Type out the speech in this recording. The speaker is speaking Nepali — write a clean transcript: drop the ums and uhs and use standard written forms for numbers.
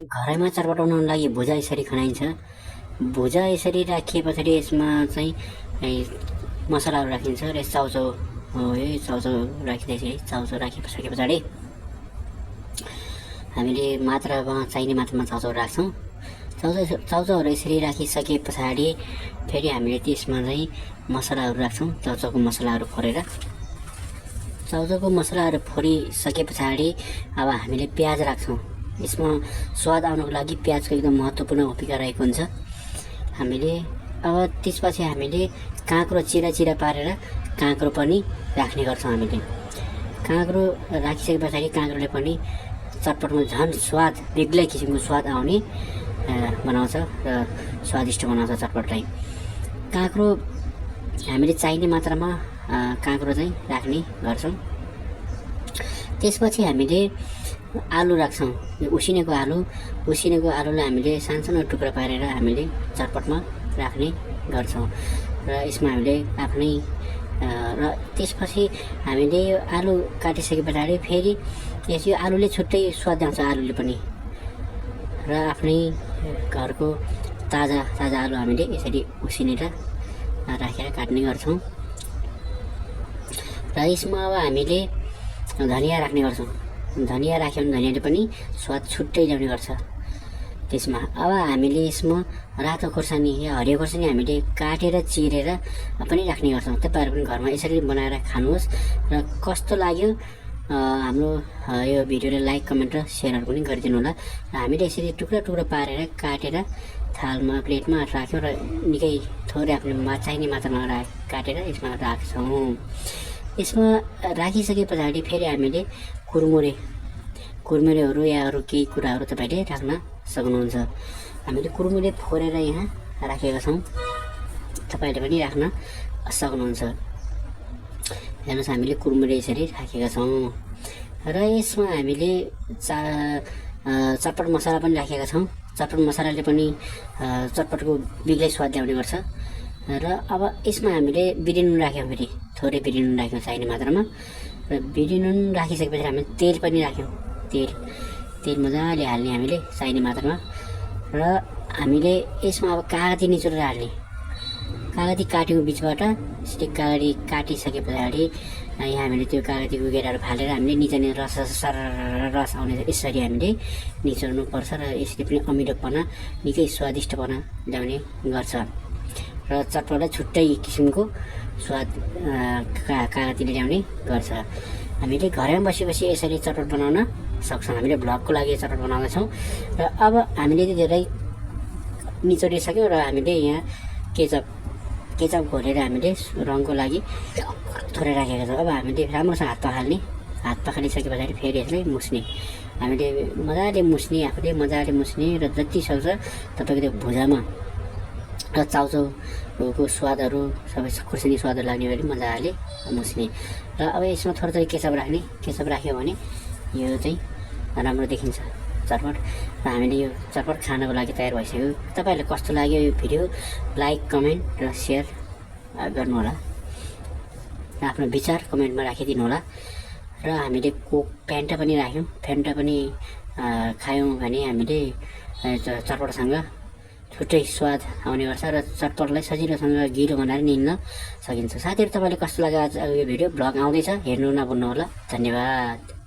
घरैमा चटपट बनाउनको लागि भुजा यसरी खनाइन्छ। भुजा यसरी राखिए पछाडि यसमा चाहिँ मसलाहरू राखिन्छ र चाउचाउ हो। यो चाउचाउ राखिँदैछ है। चाउचाउ राखिसके पछाडि हामीले मात्रामा चाहिने मात्रामा चाउचाउ राख्छौँ। चाउचाउहरू यसरी राखिसके पछाडि फेरि हामीले त्यसमा चाहिँ मसलाहरू राख्छौँ। चाउचाउको मसलाहरू फोरेर चाउचाउको मसलाहरू फोरिसके पछाडि अब हामीले प्याज राख्छौँ। यसमा स्वाद आउनको लागि प्याजको एकदम महत्त्वपूर्ण भूमिका रहेको हुन्छ। हामीले अब त्यसपछि हामीले काँक्रो चिरा पारेर काँक्रो पनि राख्ने गर्छौँ। हामीले काँक्रो राखिसके पछाडि काँक्रोले पनि चटपटमा झन् स्वाद बेग्लै किसिमको स्वाद आउने बनाउँछ र स्वादिष्ट बनाउँछ चटपटलाई। काँक्रो हामीले चाहिने मात्रामा काँक्रो चाहिँ राख्ने गर्छौँ। त्यसपछि हामीले आलु राख्छौँ। उसिनेको आलुलाई हामीले सानो टुक्रा पारेर हामीले चटपटमा राख्ने गर्छौँ र यसमा हामीले आफ्नै र त्यसपछि हामीले यो आलु काटिसके पछाडि फेरि यो आलुले छुट्टै स्वाद आउँछ। आलुले पनि र आफ्नै घरको ताजा आलु हामीले यसरी उसिनेर राखेर काट्ने गर्छौँ। र यसमा अब हामीले धनिया राख्ने गर्छौँ। धनिया राख्यो भने धनियाले पनि स्वाद छुट्टै ल्याउने गर्छ। त्यसमा अब हामीले यसमा रातो खोर्सानी या हरियो खोर्सानी हामीले काटेर चिरेर पनि राख्ने गर्छौँ। तपाईँहरू पनि घरमा यसरी बनाएर खानुहोस् र कस्तो लाग्यो हाम्रो यो भिडियोलाई लाइक कमेन्ट र सेयरहरू पनि गरिदिनु होला। र हामीले यसरी टुक्रा पारेर काटेर थालमा प्लेटमा राख्यौँ र निकै थोरै आफ्नो चाहिने मात्रामा काटेर यसमा राख्छौँ। यसमा राखिसके पछाडि फेरि हामीले कुरमुरेहरू या अरू केही कुराहरू तपाईँले राख्न सक्नुहुन्छ। हामीले कुरमुरे फोरेर यहाँ राखेका छौँ। तपाईँले पनि राख्न सक्नुहुन्छ। हेर्नुहोस् हामीले कुरमुरे यसरी राखेका छौँ र यसमा हामीले चटपट मसला पनि राखेका छौँ। चटपट मसलाले पनि चटपटको बेग्लै स्वाद ल्याउने गर्छ। र अब यसमा हामीले बिरेनुन राख्यौँ। फेरि थोरै बिरेनुन राख्यौँ चाहिने मात्रामा र बिरेनुन राखिसकेपछि हामीले तेल पनि राख्यौँ। तेल मजाले हाल्ने हामीले चाहिने मात्रामा र हामीले यसमा अब कागती निचोरेर हाल्ने। कागती काट्यौँ बिचबाट। यसरी कागती काटिसके पछाडि यहाँ हामीले त्यो कागतीको गेडाहरू फालेर हामीले निचार्ने रस आउने यसरी हामीले निचोर्नु पर्छ र यसले पनि अमिलोपना निकै स्वादिष्टपना ल्याउने गर्छ र चटपटलाई छुट्टै किसिमको स्वाद कागतीले ल्याउने गर्छ। हामीले घरमा बसी यसरी चटपट बनाउन सक्छौँ। हामीले भ्लगको लागि चटपट बनाउँदैछौँ र अब हामीले धेरै निचोरिसक्यौँ र हामीले यहाँ केचप घोलेर हामीले रङको लागि थोरै राखेका छौँ। अब हामीले राम्रोसँग हात पखालिसके पछाडि फेरि यसलाई मुस्ने। हामीले आफूले मजाले मुस्ने र जति सक्छ तपाईँको त्यो भुजामा र चाउचाउको स्वादहरू सबै खुर्सानी स्वादहरू लाग्ने गरी मजाले मुस्ने। र अब यसमा थोरै केचप राख्ने। केचप राख्यो भने यो चाहिँ राम्रो देखिन्छ चटपट। र हामीले यो चटपट खानको लागि तयार भइसक्यो। तपाईँहरूलाई कस्तो लाग्यो यो भिडियो लाइक कमेन्ट र सेयर गर्नुहोला र आफ्नो विचार कमेन्टमा राखिदिनु होला। र हामीले कोक फ्यान्टा पनि राख्यौँ। फ्यान्टा पनि खायौँ भने हामीले चटपटसँग छुट्टै स्वाद आउने गर्छ र चटपटलाई सजिलोसँग गिलो बनाएर निल्न सकिन्छ। साथीहरू तपाईँले कस्तो लाग्यो आज यो भिडियो भ्लग आउँदैछ हेर्नु नभुल्नु होला। धन्यवाद।